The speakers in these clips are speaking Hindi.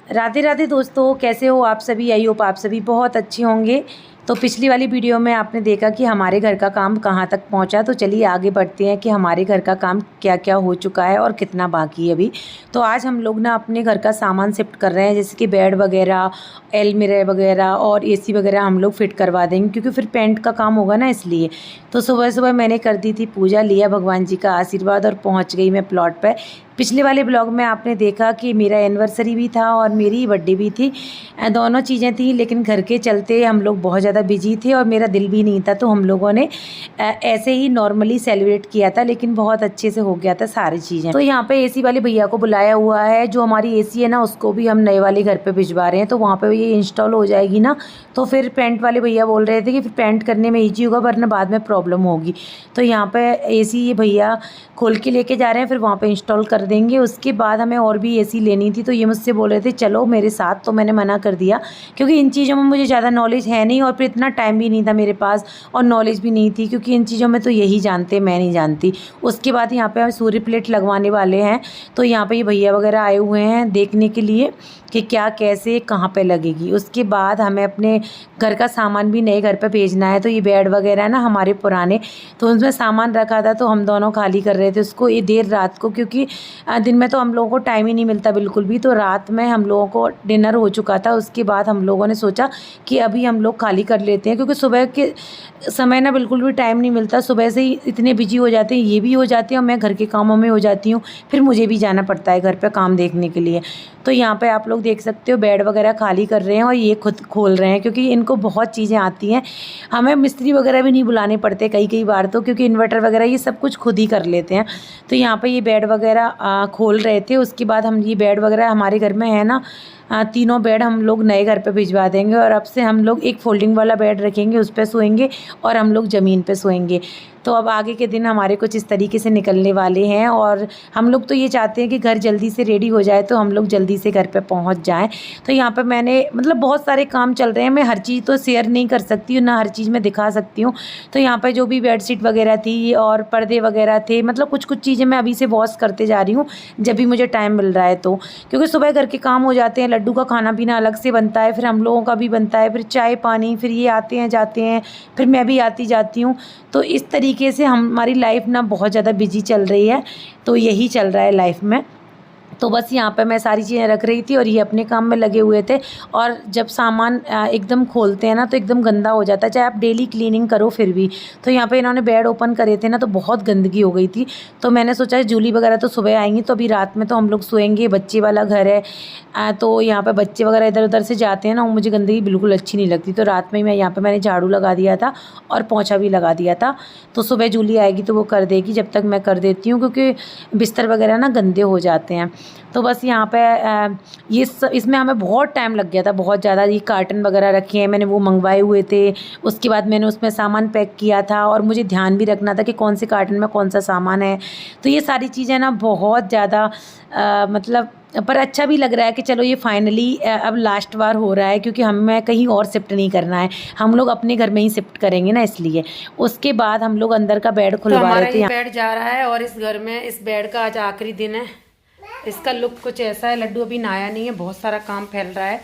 राधे राधे दोस्तों, कैसे हो आप सभी। आई होप आप सभी बहुत अच्छे होंगे। तो पिछली वाली वीडियो में आपने देखा कि हमारे घर का काम कहाँ तक पहुँचा। तो चलिए आगे बढ़ते हैं कि हमारे घर का काम क्या क्या हो चुका है और कितना बाकी है अभी। तो आज हम लोग ना अपने घर का सामान शिफ्ट कर रहे हैं, जैसे कि बेड वगैरह, अलमीरा वगैरह और एसी वगैरह हम लोग फिट करवा देंगे, क्योंकि फिर पेंट का काम होगा ना, इसलिए। तो सुबह सुबह मैंने कर दी थी पूजा, लिया भगवान जी का आशीर्वाद और पहुँच गई मैं प्लॉट पर। पिछले वाले ब्लॉग में आपने देखा कि मेरा एनिवर्सरी भी था और मेरी बर्थडे भी थी, दोनों चीज़ें थी। लेकिन घर के चलते हम लोग बहुत ज़्यादा बिजी थे और मेरा दिल भी नहीं था, तो हम लोगों ने ऐसे ही नॉर्मली सेलिब्रेट किया था, लेकिन बहुत अच्छे से हो गया था सारी चीज़ें। तो यहाँ पे एसी वाले भैया को बुलाया हुआ है। जो हमारी एसी है ना, उसको भी हम नए वाले घर पे भिजवा रहे हैं, तो वहाँ पे ये इंस्टॉल हो जाएगी ना। तो फिर पेंट वाले भैया बोल रहे थे कि फिर पेंट करने में ईजी होगा, वरना बाद में प्रॉब्लम होगी। तो यहाँ पे एसी ये भैया खोल के लेके जा रहे हैं, फिर वहाँ पे इंस्टॉल कर देंगे। उसके बाद हमें और भी एसी लेनी थी, तो ये मुझसे बोल रहे थे चलो मेरे साथ, तो मैंने मना कर दिया, क्योंकि इन चीज़ों में मुझे ज़्यादा नॉलेज है नहीं और फिर इतना टाइम भी नहीं था मेरे पास और नॉलेज भी नहीं थी, क्योंकि इन चीज़ों में तो यही जानते, मैं नहीं जानती। उसके बाद यहाँ पे हम सूर्य प्लेट लगवाने वाले हैं, तो यहाँ पे ये भैया वगैरह आए हुए हैं देखने के लिए कि क्या कैसे कहाँ पे लगेगी। उसके बाद हमें अपने घर का सामान भी नए घर पे भेजना है। तो ये बेड वगैरह है ना हमारे पुराने, तो उसमें सामान रखा था, तो हम दोनों खाली कर रहे थे उसको ये देर रात को, क्योंकि दिन में तो हम लोगों को टाइम ही नहीं मिलता बिल्कुल भी। तो रात में हम लोगों को डिनर हो चुका था। उसके बाद हम लोगों ने सोचा कि अभी हम लोग खाली कर लेते हैं, क्योंकि सुबह के समय ना बिल्कुल भी टाइम नहीं मिलता। सुबह से ही इतने बिजी हो जाते हैं, ये भी हो जाते हैं और मैं घर के कामों में हो जाती हूँ, फिर मुझे भी जाना पड़ता है घर पे काम देखने के लिए। तो यहाँ पे आप लोग देख सकते हो बेड वगैरह खाली कर रहे हैं और ये खुद खोल रहे हैं, क्योंकि इनको बहुत चीज़ें आती हैं। हमें मिस्त्री वगैरह भी नहीं बुलाने पड़ते कई बार, तो क्योंकि इन्वर्टर वगैरह ये सब कुछ खुद ही कर लेते हैं। तो यहाँ पे ये बेड वगैरह खोल रहे थे। उसके बाद हम ये बेड वगैरह हमारे घर में है ना, तीनों बेड हम लोग नए घर पे भिजवा देंगे और अब से हम लोग एक फोल्डिंग वाला बेड रखेंगे, उस पर सोएंगे और हम लोग ज़मीन पे सोएंगे। तो अब आगे के दिन हमारे कुछ इस तरीके से निकलने वाले हैं और हम लोग तो ये चाहते हैं कि घर जल्दी से रेडी हो जाए, तो हम लोग जल्दी से घर पे पहुंच जाएं। तो यहाँ पे मैंने मतलब बहुत सारे काम चल रहे हैं, मैं हर चीज़ तो शेयर नहीं कर सकती हूँ, ना हर चीज़ मैं दिखा सकती हूँ। तो यहाँ पे जो भी बेडशीट वगैरह थी और पर्दे वगैरह थे, मतलब कुछ चीज़ें मैं अभी से वॉश करते जा रही हूँ जब भी मुझे टाइम मिल रहा है। तो क्योंकि सुबह घर के काम हो जाते हैं, लड्डू का खाना पीना अलग से बनता है, फिर हम लोगों का भी बनता है, फिर चाय पानी, फिर ये आते हैं जाते हैं, फिर मैं भी आती जाती हूँ। तो इस तरीके से हमारी लाइफ ना बहुत ज़्यादा बिजी चल रही है। तो यही चल रहा है लाइफ में। तो बस यहाँ पे मैं सारी चीज़ें रख रही थी और ये अपने काम में लगे हुए थे। और जब सामान एकदम खोलते हैं ना, तो एकदम गंदा हो जाता है, चाहे आप डेली क्लीनिंग करो फिर भी। तो यहाँ पे इन्होंने बेड ओपन करे थे ना, तो बहुत गंदगी हो गई थी। तो मैंने सोचा जूली वगैरह तो सुबह आएंगी, तो अभी रात में तो हम लोग सोएंगे, बच्चे वाला घर है। तो यहाँ पे बच्चे वगैरह इधर उधर से जाते हैं ना, मुझे गंदगी बिल्कुल अच्छी नहीं लगती। तो रात में ही मैं यहाँ पे मैंने झाड़ू लगा दिया था और पोंछा भी लगा दिया था। तो सुबह जूली आएगी तो वो कर देगी, जब तक मैं कर देती हूँ, क्योंकि बिस्तर वगैरह ना गंदे हो जाते हैं। तो बस यहाँ पे इसमें हमें बहुत टाइम लग गया था, बहुत ज़्यादा। ये कार्टन वगैरह रखे हैं, मैंने वो मंगवाए हुए थे। उसके बाद मैंने उसमें सामान पैक किया था और मुझे ध्यान भी रखना था कि कौन से कार्टन में कौन सा सामान है। तो ये सारी चीज़ें ना बहुत ज़्यादा मतलब, पर अच्छा भी लग रहा है कि चलो ये फाइनली अब लास्ट बार हो रहा है, क्योंकि हमें कहीं और शिफ्ट नहीं करना है, हम लोग अपने घर में ही शिफ्ट करेंगे ना, इसलिए। उसके बाद हम लोग अंदर का बेड खुलवा रहे थे। बेड जा रहा है और इस घर में इस बेड का आज आखिरी दिन है। इसका लुक कुछ ऐसा है। लड्डू अभी नहाया नहीं है, बहुत सारा काम फैल रहा है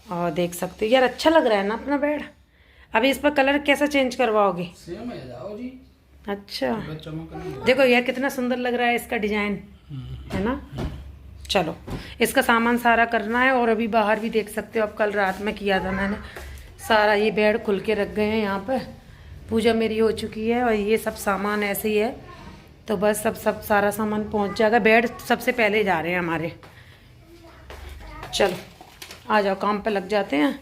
और देख सकते हो यार, अच्छा लग रहा है ना अपना बेड। अभी इस पर कलर कैसा चेंज करवाओगे? सेम है जाओ जी। अच्छा देखो यार कितना सुंदर लग रहा है इसका डिजाइन, है ना। चलो इसका सामान सारा करना है। और अभी बाहर भी देख सकते हो, अब कल रात में किया था मैंने सारा। ये बेड खुल के रख गए हैं यहाँ पर। पूजा मेरी हो चुकी है और ये सब सामान ऐसे ही है। तो बस सब सारा सामान पहुँच जाएगा। बेड सबसे पहले जा रहे हैं हमारे। चलो आ जाओ, काम पे लग जाते हैं।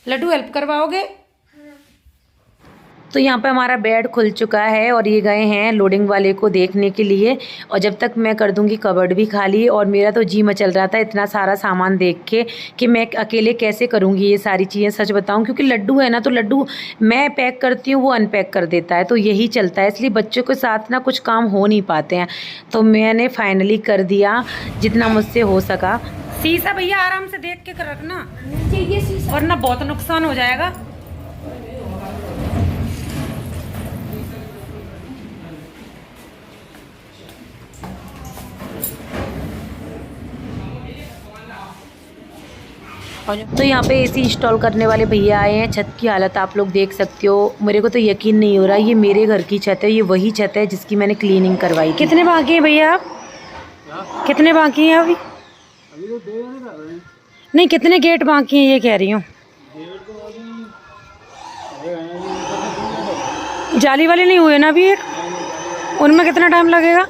लड्डू हेल्प करवाओगे? तो यहाँ पे हमारा बेड खुल चुका है और ये गए हैं लोडिंग वाले को देखने के लिए। और जब तक मैं कर दूँगी कबर्ड भी खाली। और मेरा तो जी मचल रहा था इतना सारा सामान देख के कि मैं अकेले कैसे करूँगी ये सारी चीज़ें, सच बताऊँ। क्योंकि लड्डू है ना, तो लड्डू मैं पैक करती हूँ, वो अनपैक कर देता है, तो यही चलता है। इसलिए बच्चों के साथ ना कुछ काम हो नहीं पाते हैं। तो मैंने फाइनली कर दिया जितना मुझसे हो सका। शीशा भैया आराम से देख के कर रखना, वरना बहुत नुकसान हो जाएगा। तो यहाँ पे एसी इंस्टॉल करने वाले भैया आए हैं। छत की हालत आप लोग देख सकते हो। मेरे को तो यकीन नहीं हो रहा, ये मेरे घर की छत है, ये वही छत है जिसकी मैंने क्लीनिंग करवाई थी। कितने बाकी हैं भैया आप? कितने बाकी हैं अभी? तो 2 नहीं, कितने गेट बाकी हैं ये कह रही हूँ। जाली वाले नहीं हुए ना अभी एक? उनमें कितना टाइम लगेगा?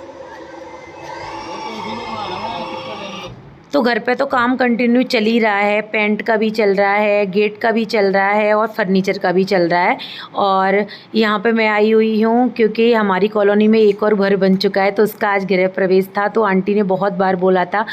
तो घर पे तो काम कंटिन्यू चल ही रहा है। पेंट का भी चल रहा है, गेट का भी चल रहा है और फर्नीचर का भी चल रहा है। और यहाँ पे मैं आई हुई हूँ क्योंकि हमारी कॉलोनी में एक और घर बन चुका है, तो उसका आज गृह प्रवेश था। तो आंटी ने बहुत बार बोला था,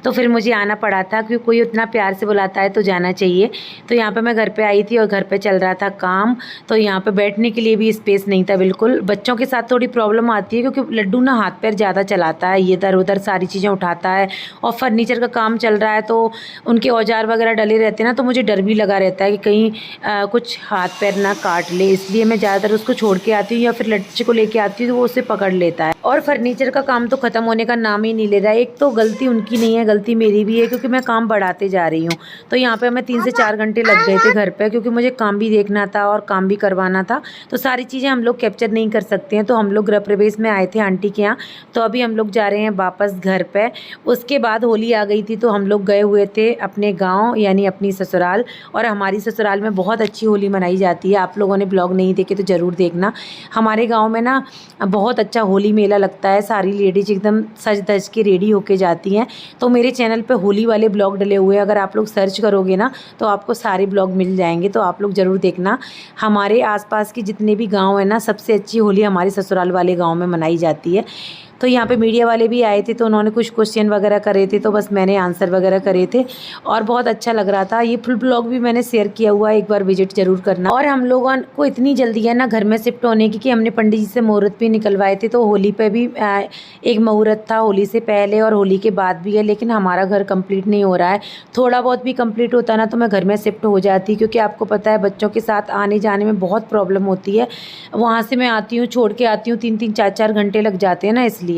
तो फिर मुझे आना पड़ा था, क्योंकि कोई उतना प्यार से बुलाता है तो जाना चाहिए। तो यहाँ पर मैं घर पर आई थी और घर पर चल रहा था काम। तो यहाँ पर बैठने के लिए भी स्पेस नहीं था बिल्कुल। बच्चों के साथ थोड़ी प्रॉब्लम आती है क्योंकि लड्डू ना हाथ पैर ज़्यादा चलाता है, ये इधर उधर सारी चीज़ें उठाता है और फर्नीचर का काम चल रहा है, तो उनके औजार वगैरह डले रहते हैं ना, तो मुझे डर भी लगा रहता है कि कहीं कुछ हाथ पैर ना काट ले। इसलिए मैं ज़्यादातर उसको छोड़ के आती हूँ या फिर लट्चे को लेके आती हूँ तो वो उसे पकड़ लेता है। और फर्नीचर का काम तो ख़त्म होने का नाम ही नहीं ले रहा है। एक तो गलती उनकी नहीं है, गलती मेरी भी है, क्योंकि मैं काम बढ़ाते जा रही हूँ। तो यहाँ पर मैं 3 से 4 घंटे लग गए थे घर पर, क्योंकि मुझे काम भी देखना था और काम भी करवाना था। तो सारी चीज़ें हम लोग कैप्चर नहीं कर सकते हैं। तो हम लोग गृह प्रवेश में आए थे आंटी के यहाँ, तो अभी हम लोग जा रहे हैं वापस घर पर। उसके बाद होली आ गई थी, तो हम लोग गए हुए थे अपने गांव, यानी अपनी ससुराल। और हमारी ससुराल में बहुत अच्छी होली मनाई जाती है। आप लोगों ने ब्लॉग नहीं देखे तो ज़रूर देखना। हमारे गांव में ना बहुत अच्छा होली मेला लगता है। सारी लेडीज एकदम सज धज के रेडी होके जाती हैं। तो मेरे चैनल पे होली वाले ब्लॉग डले हुए हैं, अगर आप लोग सर्च करोगे ना तो आपको सारे ब्लॉग मिल जाएंगे, तो आप लोग ज़रूर देखना। हमारे आसपास के जितने भी गाँव हैं ना, सबसे अच्छी होली हमारे ससुराल वाले गाँव में मनाई जाती है। तो यहाँ पे मीडिया वाले भी आए थे, तो उन्होंने कुछ क्वेश्चन वगैरह करे थे, तो बस मैंने आंसर वगैरह करे थे और बहुत अच्छा लग रहा था। ये फुल ब्लॉग भी मैंने शेयर किया हुआ है, एक बार विजिट ज़रूर करना। और हम लोगों को इतनी जल्दी है ना घर में शिफ्ट होने की कि हमने पंडित जी से मुहूर्त भी निकलवाए थे। तो होली पे भी एक मुहूर्त था, होली से पहले और होली के बाद भी है, लेकिन हमारा घर कंप्लीट नहीं हो रहा है। थोड़ा बहुत भी कंप्लीट होता ना तो मैं घर में शिफ्ट हो जाती, क्योंकि आपको पता है बच्चों के साथ आने जाने में बहुत प्रॉब्लम होती है। वहाँ से मैं आती हूँ, छोड़ के आती हूँ, 3-3 4-4 घंटे लग जाते हैं ना, इसलिए।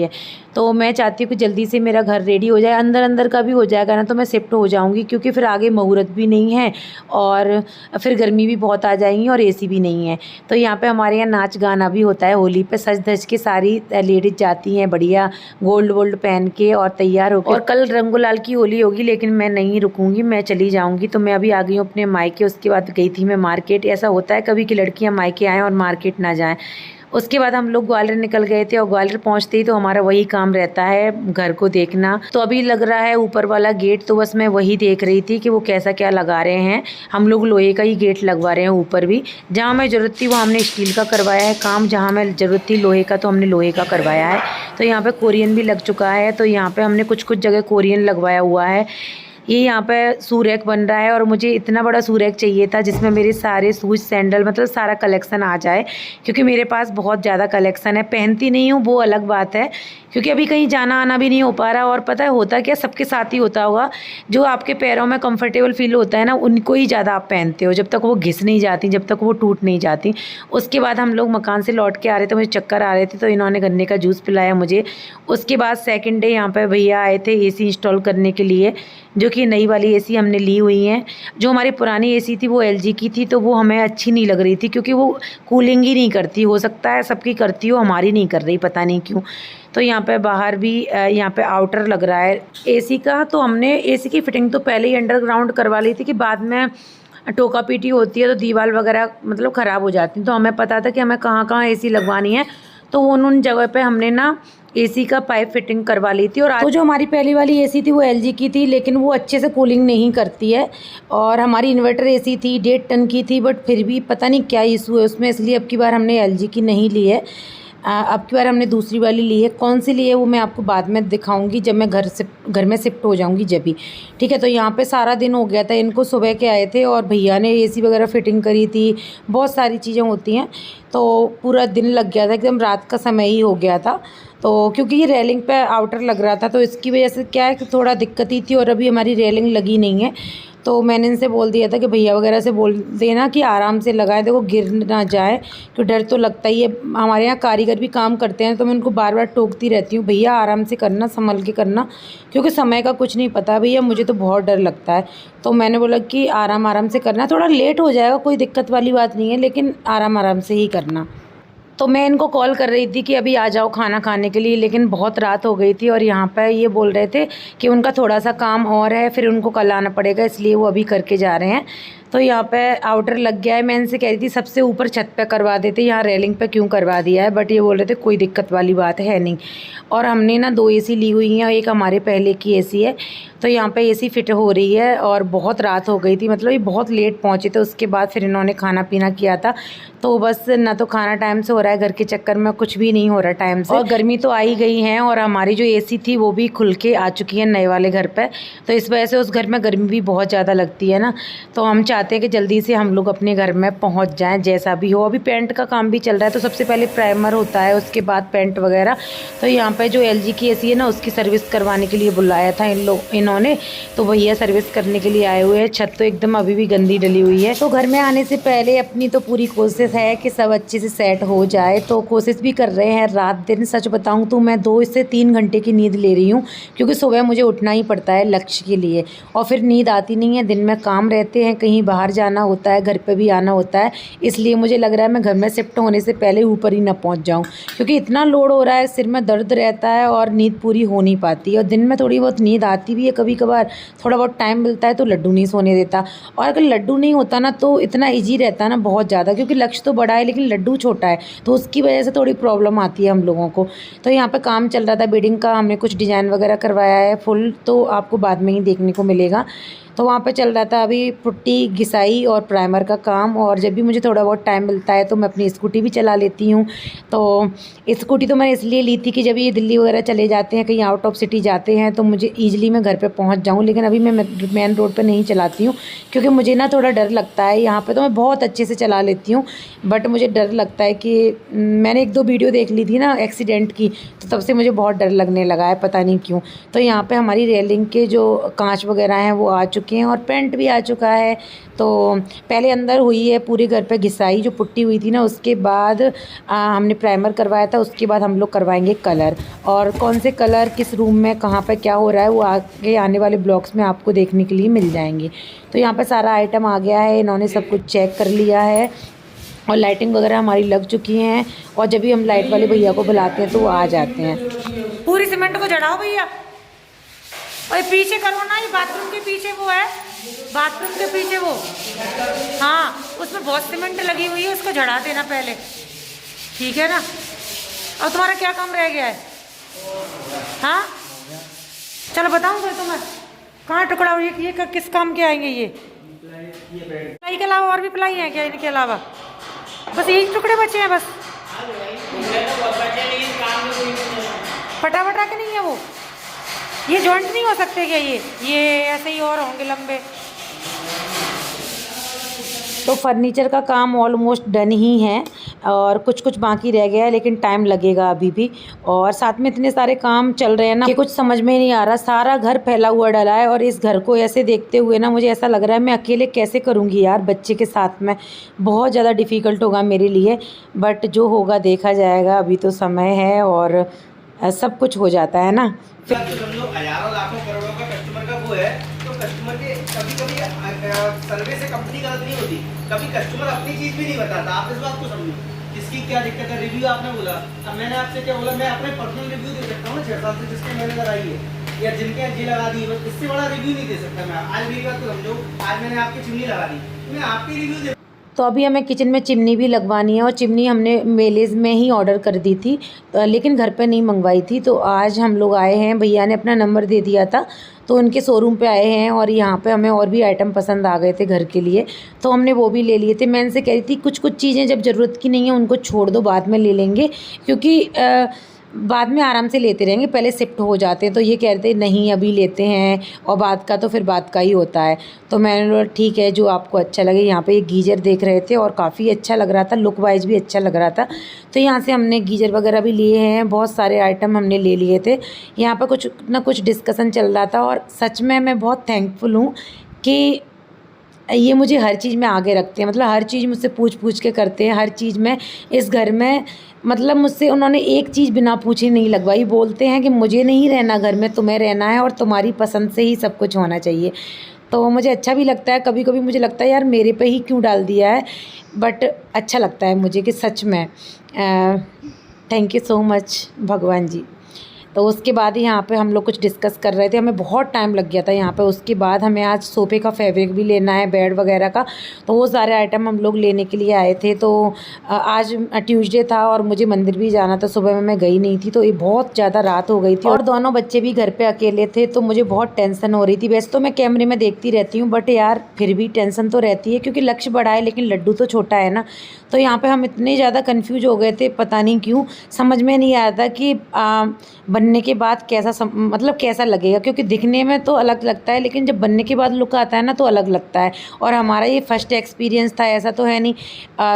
तो मैं चाहती हूँ कि जल्दी से मेरा घर रेडी हो जाए, अंदर अंदर का भी हो जाएगा ना तो मैं शिफ्ट हो जाऊँगी, क्योंकि फिर आगे मुहूर्त भी नहीं है और फिर गर्मी भी बहुत आ जाएंगी और एसी भी नहीं है। तो यहाँ पे हमारे यहाँ नाच गाना भी होता है होली पे। सज धज के सारी लेडीज जाती हैं बढ़िया गोल्ड वोल्ड पहन के और तैयार होकर। और कल रंग गुलाल की होली होगी, लेकिन मैं नहीं रुकूँगी, मैं चली जाऊँगी। तो मैं अभी आ गई हूँ अपने मायके। उसके बाद गई थी मैं मार्केट। ऐसा होता है कभी कि लड़कियाँ मायके आएँ और मार्केट ना जाएँ। उसके बाद हम लोग ग्वालियर निकल गए थे और ग्वालियर पहुंचते ही तो हमारा वही काम रहता है, घर को देखना। तो अभी लग रहा है ऊपर वाला गेट, तो बस मैं वही देख रही थी कि वो कैसा क्या लगा रहे हैं। हम लोग लोहे का ही गेट लगवा रहे हैं ऊपर भी। जहाँ मैं ज़रूरत थी वो हमने स्टील का करवाया है काम, जहाँ मैं ज़रूरत थी लोहे का तो हमने लोहे का करवाया है। तो यहाँ पर कोरियन भी लग चुका है, तो यहाँ पर हमने कुछ कुछ जगह कोरियन लगवाया हुआ है। ये यहाँ पे शू रैक बन रहा है और मुझे इतना बड़ा शू रैक चाहिए था जिसमें मेरे सारे शूज सैंडल मतलब सारा कलेक्शन आ जाए, क्योंकि मेरे पास बहुत ज़्यादा कलेक्शन है। पहनती नहीं हूँ वो अलग बात है, क्योंकि अभी कहीं जाना आना भी नहीं हो पा रहा। और पता है होता क्या, सबके साथ ही होता होगा, जो आपके पैरों में कंफर्टेबल फील होता है ना उनको ही ज़्यादा आप पहनते हो, जब तक वो घिस नहीं जाती, जब तक वो टूट नहीं जाती। उसके बाद हम लोग मकान से लौट के आ रहे थे, मुझे चक्कर आ रहे थे, तो इन्होंने गन्ने का जूस पिलाया मुझे। उसके बाद सेकेंड डे यहाँ पर भैया आए थे एसी इंस्टॉल करने के लिए, जो कि नई वाली एसी हमने ली हुई है। जो हमारी पुरानी एसी थी वो एलजी की थी, तो वो हमें अच्छी नहीं लग रही थी, क्योंकि वो कूलिंग ही नहीं करती। हो सकता है सबकी करती हो, हमारी नहीं कर रही, पता नहीं क्यों। तो यहाँ पे बाहर भी यहाँ पे आउटर लग रहा है एसी का। तो हमने एसी की फिटिंग तो पहले ही अंडरग्राउंड करवा ली थी कि बाद में टोका पीटी होती है तो दीवार वगैरह मतलब ख़राब हो जाती हैं। तो हमें पता था कि हमें कहाँ कहाँ एसी लगवानी है, तो उन जगह पे हमने ना एसी का पाइप फिटिंग करवा ली थी। और तो जो हमारी पहली वाली एसी थी वो एलजी की थी, लेकिन वो अच्छे से कूलिंग नहीं करती है। और हमारी इन्वर्टर एसी थी 1.5 टन की थी, बट फिर भी पता नहीं क्या इशू है उसमें, इसलिए अब की बार हमने एलजी की नहीं ली है। अब की बार हमने दूसरी वाली ली है। कौन सी ली है वो मैं आपको बाद में दिखाऊंगी, जब मैं घर में शिफ्ट हो जाऊंगी जब भी। ठीक है, तो यहाँ पे सारा दिन हो गया था। इनको सुबह के आए थे और भैया ने एसी वगैरह फिटिंग करी थी, बहुत सारी चीज़ें होती हैं, तो पूरा दिन लग गया था, एकदम रात का समय ही हो गया था। तो क्योंकि ये रेलिंग पे आउटर लग रहा था तो इसकी वजह से क्या है कि थोड़ा दिक्कत ही थी, और अभी हमारी रेलिंग लगी नहीं है। तो मैंने इनसे बोल दिया था कि भैया वगैरह से बोल देना कि आराम से लगाएं, देखो गिर ना जाए, क्योंकि डर तो लगता ही है। हमारे यहाँ कारीगर भी काम करते हैं तो मैं उनको बार बार टोकती रहती हूँ, भैया आराम से करना, संभल के करना, क्योंकि समय का कुछ नहीं पता भैया, मुझे तो बहुत डर लगता है। तो मैंने बोला कि आराम आराम से करना, थोड़ा लेट हो जाएगा, कोई दिक्कत वाली बात नहीं है, लेकिन आराम आराम से ही करना। तो मैं इनको कॉल कर रही थी कि अभी आ जाओ खाना खाने के लिए, लेकिन बहुत रात हो गई थी और यहाँ पर ये बोल रहे थे कि उनका थोड़ा सा काम और है, फिर उनको कल आना पड़ेगा, इसलिए वो अभी करके जा रहे हैं। तो यहाँ पे आउटर लग गया है। मैं इनसे कह रही थी सबसे ऊपर छत पे करवा देते, यहाँ रेलिंग पे क्यों करवा दिया है, बट ये बोल रहे थे कोई दिक्कत वाली बात है नहीं। और हमने ना 2 एसी ली हुई हैं, एक हमारे पहले की एसी है, तो यहाँ पे एसी फिट हो रही है। और बहुत रात हो गई थी, मतलब ये बहुत लेट पहुँचे थे, उसके बाद फिर इन्होंने खाना पीना किया था। तो बस ना तो खाना टाइम से हो रहा है, घर के चक्कर में कुछ भी नहीं हो रहा टाइम से, और गर्मी तो आ ही गई है। और हमारी जो एसी थी वो भी खुल के आ चुकी है नए वाले घर पे, तो इस वजह से उस घर में गर्मी भी बहुत ज़्यादा लगती है ना। तो हम चाहते हैं कि जल्दी से हम लोग अपने घर में पहुंच जाएं, जैसा भी हो। अभी पेंट का काम भी चल रहा है, तो सबसे पहले प्राइमर होता है, उसके बाद पेंट वगैरह। तो यहाँ पे जो LG की एसी है ना, उसकी सर्विस करवाने के लिए बुलाया था इन्होंने, तो भैया सर्विस करने के लिए आए हुए हैं। छत तो एकदम अभी भी गंदी डली हुई है। तो घर में आने से पहले अपनी तो पूरी कोशिश है कि सब अच्छे से सेट हो जाए, तो कोशिश भी कर रहे हैं रात दिन। सच बताऊं तो मैं 2 से 3 घंटे की नींद ले रही हूँ, क्योंकि सुबह मुझे उठना ही पड़ता है लक्ष्य के लिए, और फिर नींद आती नहीं है। दिन में काम रहते हैं, कहीं बाहर जाना होता है, घर पे भी आना होता है, इसलिए मुझे लग रहा है मैं घर में शिफ्ट होने से पहले ऊपर ही ना पहुँच जाऊँ, क्योंकि इतना लोड हो रहा है, सिर में दर्द रहता है और नींद पूरी हो नहीं पाती। और दिन में थोड़ी बहुत नींद आती भी है, कभी कभार थोड़ा बहुत टाइम मिलता है तो लड्डू नहीं सोने देता। और अगर लड्डू नहीं होता ना तो इतना ईजी रहता ना बहुत ज़्यादा, क्योंकि लक्ष्य तो बड़ा है लेकिन लड्डू छोटा है, तो उसकी वजह से थोड़ी प्रॉब्लम आती है हम लोगों को। तो यहाँ पे काम चल रहा था बेडिंग का, हमने कुछ डिज़ाइन वगैरह करवाया है फुल, तो आपको बाद में ही देखने को मिलेगा। तो वहाँ पे चल रहा था अभी पुट्टी घिसाई और प्राइमर का काम। और जब भी मुझे थोड़ा बहुत टाइम मिलता है तो मैं अपनी स्कूटी भी चला लेती हूँ। तो स्कूटी तो मैंने इसलिए ली थी कि जब ये दिल्ली वगैरह चले जाते हैं, कहीं आउट ऑफ सिटी जाते हैं, तो मुझे ईजिली मैं घर पे पहुँच जाऊँ। लेकिन अभी मैं मेन रोड पे नहीं चलाती हूँ, क्योंकि मुझे ना थोड़ा डर लगता है। यहाँ पर तो मैं बहुत अच्छे से चला लेती हूँ, बट मुझे डर लगता है कि मैंने 1-2 वीडियो देख ली थी ना एक्सीडेंट की, तो तब से मुझे बहुत डर लगने लगा है, पता नहीं क्यों। तो यहाँ पर हमारी रेलिंग के जो कांच वगैरह हैं वो आ चुके हैं और पेंट भी आ चुका है। तो पहले अंदर हुई है पूरे घर पे घिसाई, जो पुट्टी हुई थी ना, उसके बाद हमने प्राइमर करवाया था, उसके बाद हम लोग करवाएंगे कलर। और कौन से कलर किस रूम में कहाँ पे क्या हो रहा है वो आगे आने वाले ब्लॉग्स में आपको देखने के लिए मिल जाएंगे। तो यहाँ पे सारा आइटम आ गया है, इन्होंने सब कुछ चेक कर लिया है और लाइटिंग वगैरह हमारी लग चुकी हैं। और जब भी हम लाइट वाले भैया को बुलाते हैं तो वो आ जाते हैं। पूरी सीमेंट को जड़ाओ भैया, और पीछे करो ना, ये बाथरूम के पीछे वो है, बाथरूम के पीछे वो, हाँ उसमें बहुत सीमेंट लगी हुई है, उसको झड़ा देना पहले, ठीक है ना। और तुम्हारा क्या काम रह गया है? हाँ चलो बताऊँ फिर तुम्हें कहाँ टुकड़ा हुई है, ये किस काम के आएंगे ये? प्लाई के अलावा और भी प्लाई है क्या इनके अलावा? बस यही टुकड़े बचे हैं बस, फटा फटा के नहीं है वो, ये जॉइंट नहीं हो सकते क्या? ये ऐसे ही और होंगे लंबे। तो फर्नीचर का काम ऑलमोस्ट डन ही है और कुछ कुछ बाकी रह गया है, लेकिन टाइम लगेगा अभी भी। और साथ में इतने सारे काम चल रहे हैं ना कि कुछ समझ में नहीं आ रहा, सारा घर फैला हुआ डला है। और इस घर को ऐसे देखते हुए ना मुझे ऐसा लग रहा है मैं अकेले कैसे करूँगी यार, बच्चे के साथ में बहुत ज़्यादा डिफ़िकल्ट होगा मेरे लिए। बट जो होगा देखा जाएगा, अभी तो समय है और सब कुछ हो जाता है ना। तो समझो हजारों लाखों करोड़ों का कस्टमर का वो है, तो कस्टमर के कभी कभी सर्वे से कंपनी गलत नहीं होती, कभी कस्टमर अपनी चीज भी नहीं बताता। आप इस बात को समझो, किसकी क्या दिक्कत है। रिव्यू आपने बोला, अब मैंने आपसे क्या बोला, मैं अपने पर्सनल रिव्यू दे सकता हूँ ना 6 साल से जिसके मैंने लगाई है या जिनके जी लगा दी है, इससे बड़ा रिव्यू नहीं दे सकता मैं। आज मेरी बात को समझो, आज मैंने आपकी चिमनी लगा दी, मैं आपकी रिव्यू दे। तो अभी हमें किचन में चिमनी भी लगवानी है, और चिमनी हमने मेलेज में ही ऑर्डर कर दी थी, लेकिन घर पे नहीं मंगवाई थी। तो आज हम लोग आए हैं, भैया ने अपना नंबर दे दिया था तो उनके शोरूम पे आए हैं। और यहाँ पे हमें और भी आइटम पसंद आ गए थे घर के लिए, तो हमने वो भी ले लिए थे। मैं इनसे कह रही थी कुछ कुछ चीज़ें जब ज़रूरत की नहीं है उनको छोड़ दो, बाद में ले लेंगे, क्योंकि बाद में आराम से लेते रहेंगे, पहले शिफ्ट हो जाते हैं। तो ये कहते हैं नहीं अभी लेते हैं, और बाद का तो फिर बाद का ही होता है। तो मैंने बोला ठीक है जो आपको अच्छा लगे। यहाँ पे एक गीज़र देख रहे थे और काफ़ी अच्छा लग रहा था, लुक वाइज भी अच्छा लग रहा था। तो यहाँ से हमने गीज़र वगैरह भी लिए हैं, बहुत सारे आइटम हमने ले लिए थे। यहाँ पर कुछ ना कुछ डिस्कशन चल रहा था और सच में मैं बहुत थैंकफुल हूँ कि ये मुझे हर चीज़ में आगे रखते हैं, मतलब हर चीज़ मुझसे पूछ के करते हैं। हर चीज़ में इस घर में मतलब मुझसे उन्होंने एक चीज़ बिना पूछे नहीं लगवाई। बोलते हैं कि मुझे नहीं रहना घर में, तुम्हें रहना है और तुम्हारी पसंद से ही सब कुछ होना चाहिए। तो मुझे अच्छा भी लगता है, कभी कभी मुझे लगता है यार मेरे पे ही क्यों डाल दिया है, बट अच्छा लगता है मुझे कि सच में थैंक यू सो मच भगवान जी। तो उसके बाद यहाँ पे हम लोग कुछ डिस्कस कर रहे थे, हमें बहुत टाइम लग गया था यहाँ पे। उसके बाद हमें आज सोफ़े का फैब्रिक भी लेना है, बेड वगैरह का, तो वो सारे आइटम हम लोग लेने के लिए आए थे। तो आज ट्यूसडे था और मुझे मंदिर भी जाना था, सुबह में मैं गई नहीं थी, तो ये बहुत ज़्यादा रात हो गई थी और दोनों बच्चे भी घर पर अकेले थे, तो मुझे बहुत टेंशन हो रही थी। वैसे तो मैं कैमरे में देखती रहती हूँ, बट यार फिर भी टेंशन तो रहती है क्योंकि लक्ष्य बड़ा है लेकिन लड्डू तो छोटा है ना। तो यहाँ पर हम इतने ज़्यादा कन्फ्यूज हो गए थे, पता नहीं क्यों, समझ में नहीं आया था कि बनने के बाद कैसा मतलब कैसा लगेगा, क्योंकि दिखने में तो अलग लगता है लेकिन जब बनने के बाद लुक आता है ना तो अलग लगता है। और हमारा ये फर्स्ट एक्सपीरियंस था, ऐसा तो है नहीं,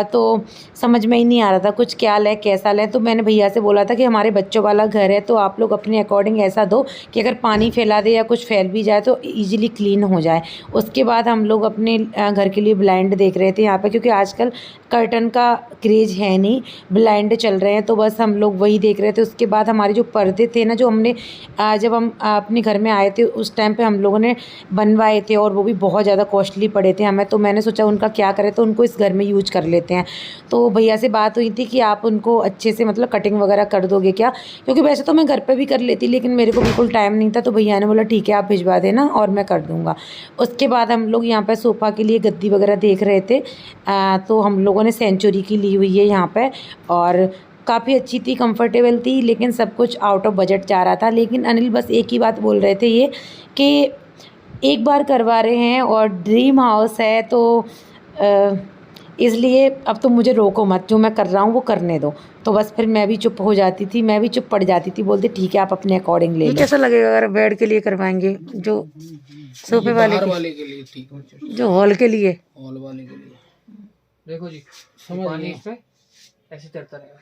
तो समझ में ही नहीं आ रहा था कुछ क्या लें कैसा लें। तो मैंने भैया से बोला था कि हमारे बच्चों वाला घर है तो आप लोग अपने अकॉर्डिंग ऐसा दो कि अगर पानी फैला दे या कुछ फैल भी जाए तो ईजिली क्लीन हो जाए। उसके बाद हम लोग अपने घर के लिए ब्लाइंड देख रहे थे यहाँ पर, क्योंकि आजकल कर्टन का क्रेज़ है नहीं, ब्लाइंड चल रहे हैं, तो बस हम लोग वही देख रहे थे। उसके बाद हमारे जो पर्दे थे ना, जो हमने जब हम अपने घर में आए थे उस टाइम पे हम लोगों ने बनवाए थे और वो भी बहुत ज़्यादा कॉस्टली पड़े थे हमें। तो मैंने सोचा उनका क्या करें, तो उनको इस घर में यूज कर लेते हैं। तो भैया से बात हुई थी कि आप उनको अच्छे से मतलब कटिंग वगैरह कर दोगे क्या, क्योंकि वैसे तो मैं घर पे भी कर लेती लेकिन मेरे को बिल्कुल टाइम नहीं था। तो भैया ने बोला ठीक है आप भिजवा देना और मैं कर दूँगा। उसके बाद हम लोग यहाँ पर सोफ़ा के लिए गद्दी वगैरह देख रहे थे, तो हम लोगों ने सेंचुरी की ली हुई है यहाँ पर, और काफ़ी अच्छी थी, कंफर्टेबल थी, लेकिन सब कुछ आउट ऑफ बजट जा रहा था। लेकिन अनिल बस एक ही बात बोल रहे थे ये कि एक बार करवा रहे हैं और ड्रीम हाउस है, तो इसलिए अब तो मुझे रोको मत, जो मैं कर रहा हूँ वो करने दो। तो बस फिर मैं भी चुप हो जाती थी, मैं भी चुप पड़ जाती थी, बोलते ठीक है आप अपने अकॉर्डिंग ले लो। कैसा लगेगा अगर बेड के लिए करवाएंगे, जो सोफे वाले के लिए ठीक है, जो हॉल के लिए, हॉल वाले के लिए देखो जी, पानी इस पे ऐसे चढ़ता रहेगा,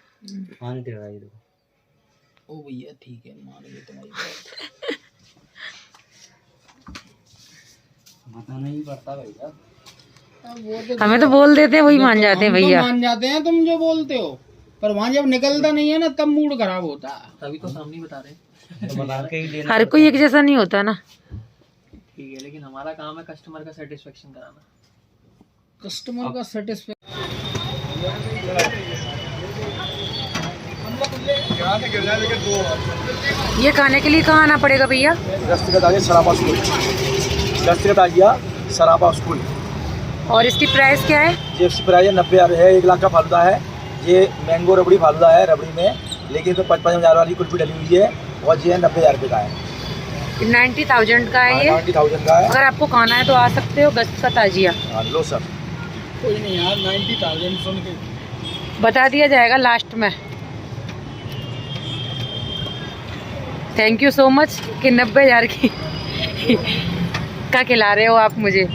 पानी चढ़ रहा है देखो। ओ भैया ठीक है, मान गए तुम्हारी बात। बताना ही पड़ता भैया, हमें तो बोल देते हैं वही मान जाते हैं भैया, मान जाते हैं तुम जो बोलते हो, पर वहाँ जब निकलता नहीं है ना तब मूड खराब होता है। तभी तो सामने बता रहे तो बता के ही देना, हर कोई एक जैसा नहीं होता ना। ठीक है, लेकिन हमारा काम है कस्टमर का सेटिस्फेक्शन कराना, कस्टमर का सेटिस्फेक्शन। ये खाने के लिए कहाँ आना पड़ेगा भैया? दस्तखत आ गया सराबा स्कूल, दस्तखत आ गया सराबा स्कूल। और इसकी प्राइस क्या है? ये इसकी प्राइस 90,000 है, 1 लाख का फालूदा है। ये मैंगो रबड़ी फालूदा है, रबड़ी में, लेकिन इसमें 55,000 वाली कुल्फी डली हुई है और ये 90,000 रुपये का है। 90,000 का है ये? 90,000 का है। अगर आपको खाना है तो आ सकते हो, दस्तखत ताजिया। हाँ लो सर, कोई नहीं यार, 90,000 सुन के बता दिया जाएगा लास्ट में। थैंक यू सो मच कि 90,000 की का खिला रहे हो आप मुझे।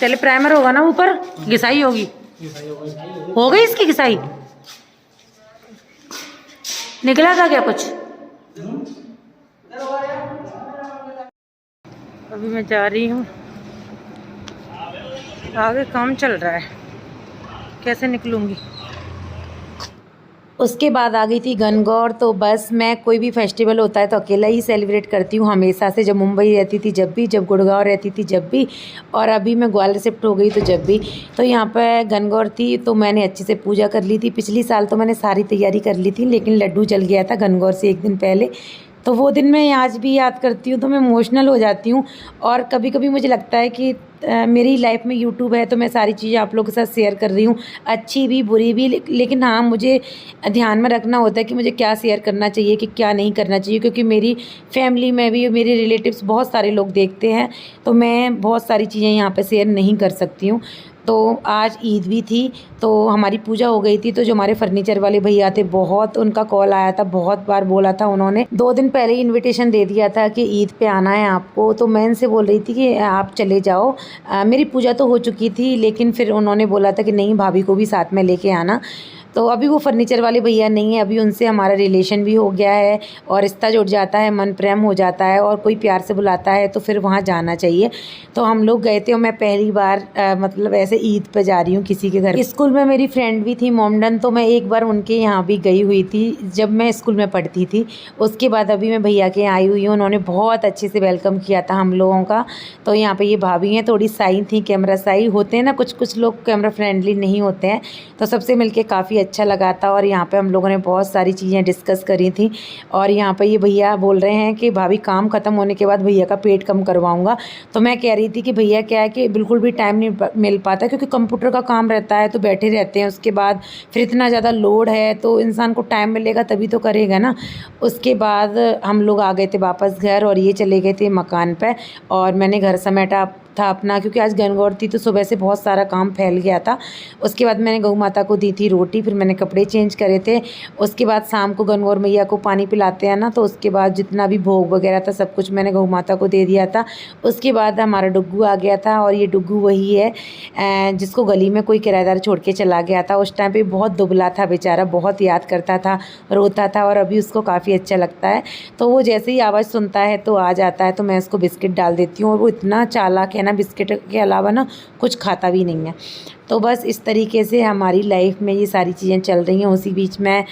चले प्राइमर होगा ना ऊपर, घिसाई होगी, हो गई इसकी घिसाई? निकला था क्या कुछ? अभी मैं जा रही हूँ, आगे काम चल रहा है, कैसे निकलूँगी। उसके बाद आ गई थी गणगौर। तो बस मैं कोई भी फेस्टिवल होता है तो अकेला ही सेलिब्रेट करती हूँ हमेशा से, जब मुंबई रहती थी जब भी, जब गुड़गांव रहती थी जब भी, और अभी मैं ग्वालियर शिफ्ट हो गई तो जब भी। तो यहाँ पर गणगौर थी तो मैंने अच्छे से पूजा कर ली थी। पिछली साल तो मैंने सारी तैयारी कर ली थी, लेकिन लड्डू जल गया था गणगौर से एक दिन पहले। तो वो दिन मैं आज भी याद करती हूँ तो मैं इमोशनल हो जाती हूँ। और कभी कभी मुझे लगता है कि मेरी लाइफ में यूट्यूब है तो मैं सारी चीज़ें आप लोगों के साथ शेयर कर रही हूँ, अच्छी भी बुरी भी। लेकिन हाँ, मुझे ध्यान में रखना होता है कि मुझे क्या शेयर करना चाहिए कि क्या नहीं करना चाहिए, क्योंकि मेरी फैमिली में भी मेरे रिलेटिव्स बहुत सारे लोग देखते हैं, तो मैं बहुत सारी चीज़ें यहाँ पे शेयर नहीं कर सकती हूँ। तो आज ईद भी थी, तो हमारी पूजा हो गई थी, तो जो हमारे फर्नीचर वाले भैया थे, बहुत उनका कॉल आया था, बहुत बार बोला था उन्होंने, 2 दिन पहले ही इनविटेशन दे दिया था कि ईद पे आना है आपको। तो मैं इनसे बोल रही थी कि आप चले जाओ, मेरी पूजा तो हो चुकी थी, लेकिन फिर उन्होंने बोला था कि नहीं, भाभी को भी साथ में लेके आना। तो अभी वो फर्नीचर वाले भैया नहीं है, अभी उनसे हमारा रिलेशन भी हो गया है और रिश्ता जुड़ जाता है, मन प्रेम हो जाता है, और कोई प्यार से बुलाता है तो फिर वहाँ जाना चाहिए। तो हम लोग गए थे और मैं पहली बार मतलब ऐसे ईद पे जा रही हूँ किसी के घर। स्कूल में मेरी फ्रेंड भी थी मोमडन, तो मैं एक बार उनके यहाँ भी गई हुई थी जब मैं स्कूल में पढ़ती थी। उसके बाद अभी मैं भैया के यहाँ आई हुई हूँ, उन्होंने बहुत अच्छे से वेलकम किया था हम लोगों का। तो यहाँ पर ये भाभी हैं, थोड़ी साई थी, कैमरा साई होते हैं ना, कुछ लोग कैमरा फ्रेंडली नहीं होते हैं। तो सबसे मिलके काफ़ी अच्छा लगा था, और यहाँ पे हम लोगों ने बहुत सारी चीज़ें डिस्कस करी थी। और यहाँ पे ये भैया बोल रहे हैं कि भाभी काम ख़त्म होने के बाद भैया का पेट कम करवाऊँगा। तो मैं कह रही थी कि भैया क्या है कि बिल्कुल भी टाइम नहीं मिल पाता, क्योंकि कंप्यूटर का काम रहता है तो बैठे रहते हैं, उसके बाद फिर इतना ज़्यादा लोड है, तो इंसान को टाइम मिलेगा तभी तो करेगा ना। उसके बाद हम लोग आ गए थे वापस घर, और ये चले गए थे मकान पे, और मैंने घर समेटा था अपना, क्योंकि आज गणगौर थी तो सुबह से बहुत सारा काम फैल गया था। उसके बाद मैंने गौ माता को दी थी रोटी, फिर मैंने कपड़े चेंज करे थे। उसके बाद शाम को गणगौर मैया को पानी पिलाते हैं ना, तो उसके बाद जितना भी भोग वगैरह था सब कुछ मैंने गौ माता को दे दिया था। उसके बाद हमारा डुग्गू आ गया था, और ये डुग्गू वही है जिसको गली में कोई किराएदार छोड़ के चला गया था। उस टाइम पे बहुत दुबला था बेचारा, बहुत याद करता था, रोता था, और अभी उसको काफ़ी अच्छा लगता है। तो वो जैसे ही आवाज़ सुनता है तो आ जाता है, तो मैं उसको बिस्किट डाल देती हूँ, और वो इतना चालाक है ना, बिस्किट के अलावा ना कुछ खाता भी नहीं है। तो बस इस तरीके से हमारी लाइफ में ये सारी चीज़ें चल रही हैं। उसी बीच में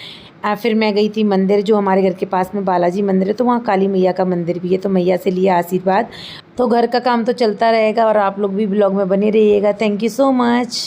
फिर मैं गई थी मंदिर, जो हमारे घर के पास में बालाजी मंदिर है, तो वहाँ काली मैया का मंदिर भी है, तो मैया से लिया आशीर्वाद। तो घर का काम तो चलता रहेगा, और आप लोग भी ब्लॉग में बने रहिएगा। Thank you so much.